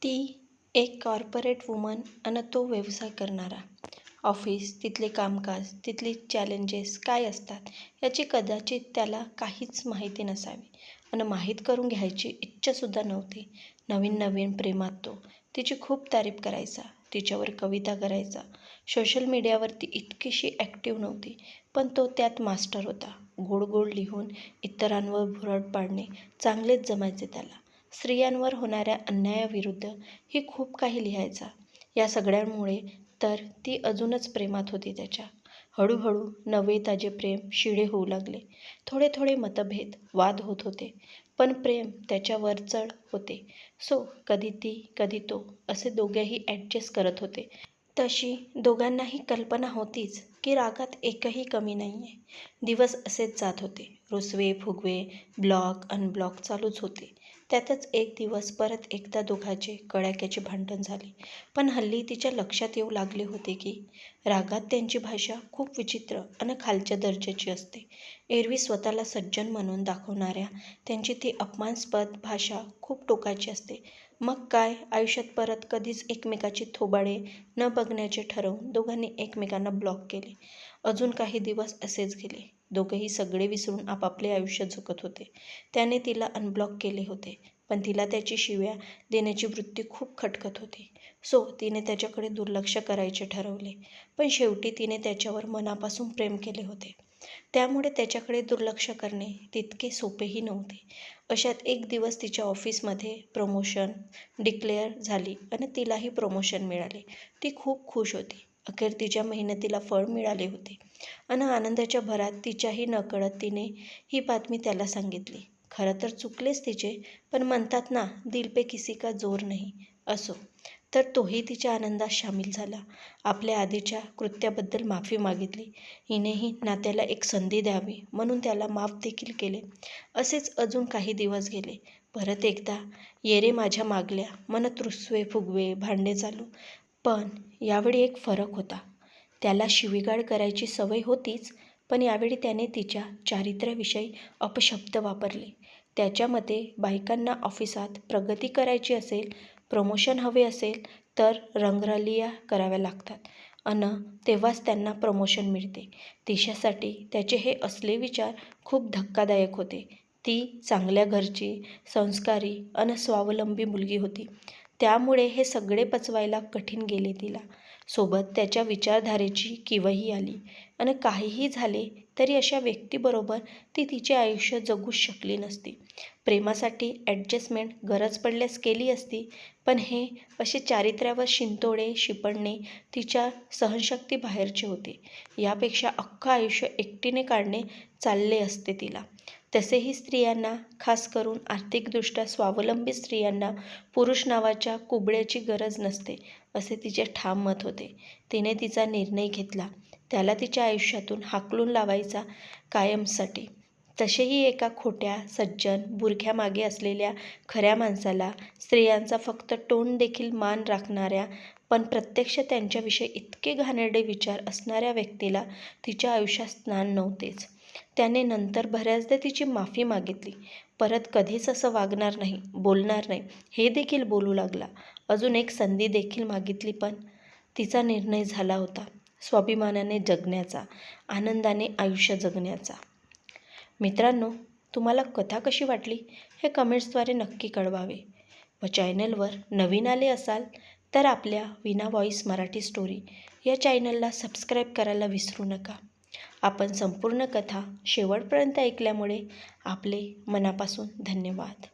ती एक corporate woman आणि तो व्यवसाय करणारा. ऑफिस, तिथले कामकाज, तिथली चॅलेंजेस काय असतात याची कदाचित त्याला काहीच माहिती नसावी आणि माहीत करून घ्यायची इच्छासुद्धा नव्हती. नवीन नवीन प्रेमात तो तिची खूप तारीफ करायचा, तिच्यावर कविता करायचा. सोशल मीडियावरती इतकीशी ॲक्टिव्ह नव्हती, पण तो त्यात मास्टर होता. गोड गोड लिहून इतरांवर भुरळ पाडणे चांगलेच जमायचे त्याला. स्त्रियांवर होणाऱ्या अन्यायाविरुद्ध ही खूप काही लिहायचा. या सगळ्यांमुळे तर ती अजूनच प्रेमात होती त्याच्या. हळूहळू नवे ताजे प्रेम शिळे होऊ लागले. थोडे थोडे मतभेद, वाद होत होते, पण प्रेम त्याच्यावर चढ होते. कधी ती कधी तो असे दोघेही ॲडजस्ट करत होते. तशी दोघांनाही कल्पना होतीच की रागात एकही कमी नाही आहे. दिवस असेच जात होते. रुसवे फुगवे, ब्लॉक अनब्लॉक चालूच होते. त्यातच एक दिवस परत एकदा दोघांचे कडाक्याचे भांडण झाले. पण हल्ली तिच्या लक्षात येऊ लागले होते की रागात त्यांची भाषा खूप विचित्र आणि खालच्या दर्जाची असते. एरवी स्वतःला सज्जन म्हणून दाखवणाऱ्या त्यांची ती अपमानास्पद भाषा खूप टोकाची असते. मग काय, आयुष्यात परत कधीच एकमेकाची थोबाडे न बघण्याचे ठरवून दोघांनी एकमेकांना ब्लॉक केले. अजून काही दिवस असेच गेले. दोघेही सगळे विसरून आपापले आयुष्य जगत होते. त्याने तिला अनब्लॉक केले होते, पण तिला त्याची शिव्या देण्याची वृत्ती खूप खटकत होती. तिने त्याच्याकडे दुर्लक्ष करायचे ठरवले. पण शेवटी तिने त्याच्यावर मनापासून प्रेम केले होते. त्यामुळे त्याच्याकडे दुर्लक्ष करणे तितके सोपेही नव्हते. अशात एक दिवस तिच्या ऑफिसमध्ये प्रमोशन डिक्लेअर झाली आणि तिलाही प्रमोशन मिळाले. ती खूप खुश होती. अखेर तिच्या मेहनतीला फळ मिळाले होते आणि आनंदाच्या भरात तिच्याही नकळत तिने ही बातमी त्याला सांगितली. खरं तर चुकलेच तिचे, पण म्हणतात ना, दिल पे किसी का जोर नाही, असो. तर तोही तिच्या आनंदात सामील झाला. आपल्या आधीच्या कृत्याबद्दल माफी मागितली. हिनेही नात्याला एक संधी द्यावी म्हणून त्याला माफ देखील केले. असेच अजून काही दिवस गेले. परत एकदा ये रे माझ्या मागल्या म्हणत रुसवे फुगवे, भांडे चालू. पण यावेळी एक फरक होता. त्याला शिवीगाळ करायची सवय होतीच, पण यावेळी त्याने तिच्या चारित्र्याविषयी अपशब्द वापरले. त्याच्या मते बायकांना ऑफिसात प्रगती करायची असेल, प्रमोशन हवे असेल तर रंगरलिया कराव्या लागतात अन तेव्हाच त्यांना प्रमोशन मिळते. तिच्यासाठी त्याचे हे असले विचार खूप धक्कादायक होते. ती चांगल्या घरची, संस्कारी अन स्वावलंबी मुलगी होती. त्यामुळे हे सगळे पचवायला कठीण गेले तिला. सोबत त्याच्या विचारधारेची किवही आली. आणि काहीही झाले तरी अशा व्यक्तीबरोबर ती तिचे आयुष्य जगूच शकली नसती. प्रेमासाठी ॲडजस्टमेंट गरज पडल्यास केली असती, पण हे असे चारित्र्यावर शिंतोडे शिपडणे तिच्या सहनशक्तीबाहेरचे होते. यापेक्षा अख्खं आयुष्य एकटीने काढणे चालले असते तिला. तसेही स्त्रियांना, खास करून आर्थिकदृष्ट्या स्वावलंबी स्त्रियांना, पुरुष नावाच्या कुबड्याची गरज नसते, असे तिचे ठाम मत होते. तिने तिचा निर्णय घेतला. त्याला तिच्या आयुष्यातून हाकलून लावायचा कायमसाठी. तसेही एका खोट्या, सज्जन, बुरख्यामागे असलेल्या खऱ्या माणसाला, स्त्रियांचा फक्त तोंड देखील मान राखणाऱ्या पण प्रत्यक्ष त्यांच्याविषयी इतके घाणेरडे विचार असणाऱ्या व्यक्तीला तिच्या आयुष्यात स्थान नव्हतेच. त्याने नंतर बऱ्याचदा तिची माफी मागितली. परत कधीच असं वागणार नाही, बोलणार नाही हे देखील बोलू लागला. अजून एक संधी देखील मागितली, पण तिचा निर्णय झाला होता स्वाभिमानाने जगण्याचा, आनंदाने आयुष्य जगण्याचा. मित्रांनो, तुम्हाला कथा कशी वाटली हे कमेंट्सद्वारे नक्की कळवावे. व चॅनलवर नवीन आले असाल तर आपल्या वीणा व्हॉईस मराठी स्टोरी या चॅनलला सबस्क्राईब करायला विसरू नका. आपण संपूर्ण कथा शेवटपर्यंत ऐकल्यामुळे आपले मनापासून धन्यवाद.